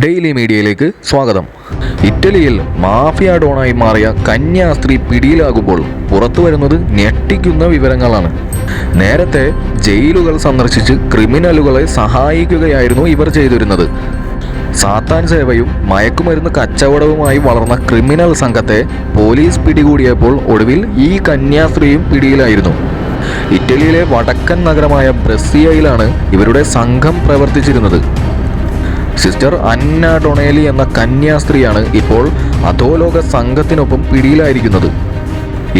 Daily മീഡിയയിലേക്ക് സ്വാഗതം. ഇറ്റലിയിൽ മാഫിയ ഡോണായി മാറിയ കന്യാസ്ത്രീ പിടിയിലാകുമ്പോൾ പുറത്തുവരുന്നത് ഞെട്ടിക്കുന്ന വിവരങ്ങളാണ്. നേരത്തെ ജയിലുകൾ സന്ദർശിച്ച് ക്രിമിനലുകളെ സഹായിക്കുകയായിരുന്നു ഇവർ ചെയ്തിരുന്നത്. സാത്താൻ സേവയും മയക്കുമരുന്ന് കച്ചവടവുമായി വളർന്ന ക്രിമിനൽ സംഘത്തെ പോലീസ് പിടികൂടിയപ്പോൾ ഒടുവിൽ ഈ കന്യാസ്ത്രീയും പിടിയിലായിരുന്നു. ഇറ്റലിയിലെ വടക്കൻ നഗരമായ ബ്രസിയയിലാണ് ഇവരുടെ സംഘം പ്രവർത്തിച്ചിരുന്നത്. സിസ്റ്റർ അന്ന ഡൊണേലി എന്ന കന്യാസ്ത്രീയാണ് ഇപ്പോൾ അധോലോക സംഘത്തിനൊപ്പം പിടിയിലായിരിക്കുന്നത്.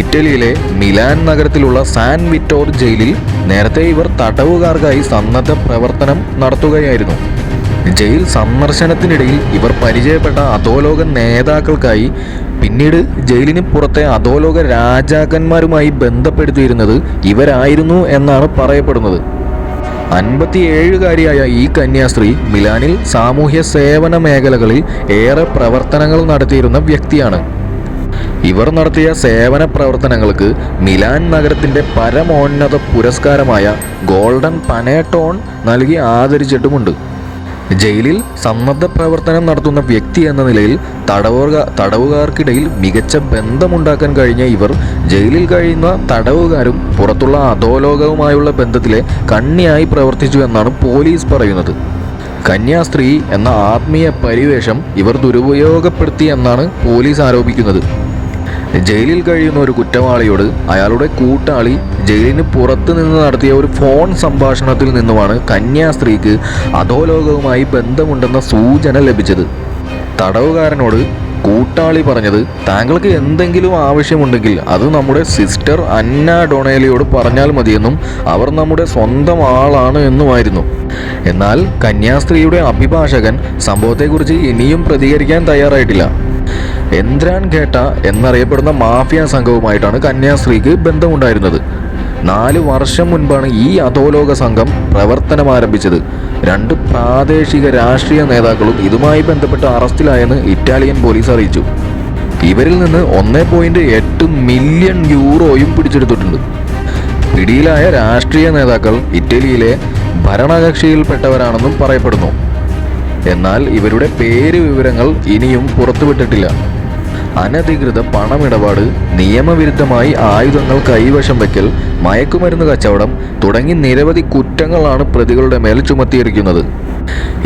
ഇറ്റലിയിലെ മിലാൻ നഗരത്തിലുള്ള സാൻ വിറ്റോർ ജയിലിൽ നേരത്തെ ഇവർ തടവുകാർക്കായി സന്നദ്ധ പ്രവർത്തനം നടത്തുകയായിരുന്നു. ജയിൽ സന്ദർശനത്തിനിടയിൽ ഇവർ പരിചയപ്പെട്ട അധോലോക നേതാക്കൾക്കായി പിന്നീട് ജയിലിന് പുറത്തെ അധോലോക രാജാക്കന്മാരുമായി ബന്ധപ്പെടുത്തിയിരുന്നത് ഇവരായിരുന്നു എന്നാണ് പറയപ്പെടുന്നത്. 57-കാരിയായ ഈ കന്യാസ്ത്രീ മിലാനിൽ സാമൂഹ്യ സേവന മേഖലകളിൽ ഏറെ പ്രവർത്തനങ്ങൾ നടത്തിയിരുന്ന വ്യക്തിയാണ്. ഇവർ നടത്തിയ സേവന പ്രവർത്തനങ്ങൾക്ക് മിലാൻ നഗരത്തിൻ്റെ പരമോന്നത പുരസ്കാരമായ ഗോൾഡൻ പനേട്ടോൺ നൽകി ആദരിച്ചിട്ടുമുണ്ട്. ജയിലിൽ സന്നദ്ധ പ്രവർത്തനം നടത്തുന്ന വ്യക്തി എന്ന നിലയിൽ തടവുകാർക്കിടയിൽ മികച്ച ബന്ധമുണ്ടാക്കാൻ കഴിഞ്ഞ ഇവർ ജയിലിൽ കഴിയുന്ന തടവുകാരും പുറത്തുള്ള അധോലോകവുമായുള്ള ബന്ധത്തിലെ കണ്ണിയായി പ്രവർത്തിച്ചു എന്നാണ് പോലീസ് പറയുന്നത്. കന്യാസ്ത്രീ എന്ന ആത്മീയ പരിവേഷം ഇവർ ദുരുപയോഗപ്പെടുത്തി എന്നാണ് പോലീസ് ആരോപിക്കുന്നത്. ജയിലിൽ കഴിയുന്ന ഒരു കുറ്റവാളിയോട് അയാളുടെ കൂട്ടാളി ജയിലിന് പുറത്ത് നിന്ന് നടത്തിയ ഒരു ഫോൺ സംഭാഷണത്തിൽ നിന്നുമാണ് കന്യാസ്ത്രീക്ക് അധോലോകവുമായി ബന്ധമുണ്ടെന്ന സൂചന ലഭിച്ചത്. തടവുകാരനോട് കൂട്ടാളി പറഞ്ഞത്, താങ്കൾക്ക് എന്തെങ്കിലും ആവശ്യമുണ്ടെങ്കിൽ അത് നമ്മുടെ സിസ്റ്റർ അന്ന ഡൊണേലിയോട് പറഞ്ഞാൽ മതിയെന്നും അവർ നമ്മുടെ സ്വന്തം ആളാണ് എന്നുമായിരുന്നു. എന്നാൽ കന്യാസ്ത്രീയുടെ അഭിഭാഷകൻ സംഭവത്തെക്കുറിച്ച് ഇനിയും പ്രതികരിക്കാൻ തയ്യാറായിട്ടില്ല. എന്ത്രാൻ ഘേട്ട എന്നറിയപ്പെടുന്ന മാഫിയ സംഘവുമായിട്ടാണ് കന്യാസ്ത്രീക്ക് ബന്ധമുണ്ടായിരുന്നത്. 4 വർഷം മുൻപാണ് ഈ അധോലോക സംഘം പ്രവർത്തനം ആരംഭിച്ചത്. 2 പ്രാദേശിക രാഷ്ട്രീയ നേതാക്കളും ഇതുമായി ബന്ധപ്പെട്ട് അറസ്റ്റിലായെന്ന് ഇറ്റാലിയൻ പോലീസ് അറിയിച്ചു. ഇവരിൽ നിന്ന് 1.8 മില്യൺ യൂറോയും പിടിച്ചെടുത്തിട്ടുണ്ട്. പിടിയിലായ രാഷ്ട്രീയ നേതാക്കൾ ഇറ്റലിയിലെ ഭരണകക്ഷിയിൽപ്പെട്ടവരാണെന്നും പറയപ്പെടുന്നു. എന്നാൽ ഇവരുടെ വിവരങ്ങൾ ഇനിയും പുറത്തുവിട്ടിട്ടില്ല. അനധികൃത പണമിടപാട്, നിയമവിരുദ്ധമായി ആയുധങ്ങൾ കൈവശം വയ്ക്കൽ, മയക്കുമരുന്ന് കച്ചവടം തുടങ്ങി നിരവധി കുറ്റങ്ങളാണ് പ്രതികളുടെ മേൽ ചുമത്തിയിരിക്കുന്നത്.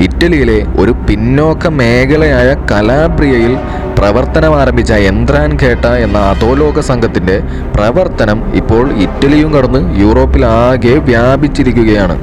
ഇറ്റലിയിലെ ഒരു പിന്നോക്ക മേഖലയായ കലാബ്രിയയിൽ പ്രവർത്തനം ആരംഭിച്ച എന്ത്രാൻ ഘേട്ട എന്ന അധോലോക സംഘത്തിൻ്റെ പ്രവർത്തനം ഇപ്പോൾ ഇറ്റലിയും കടന്ന് യൂറോപ്പിലാകെ വ്യാപിച്ചിരിക്കുകയാണ്.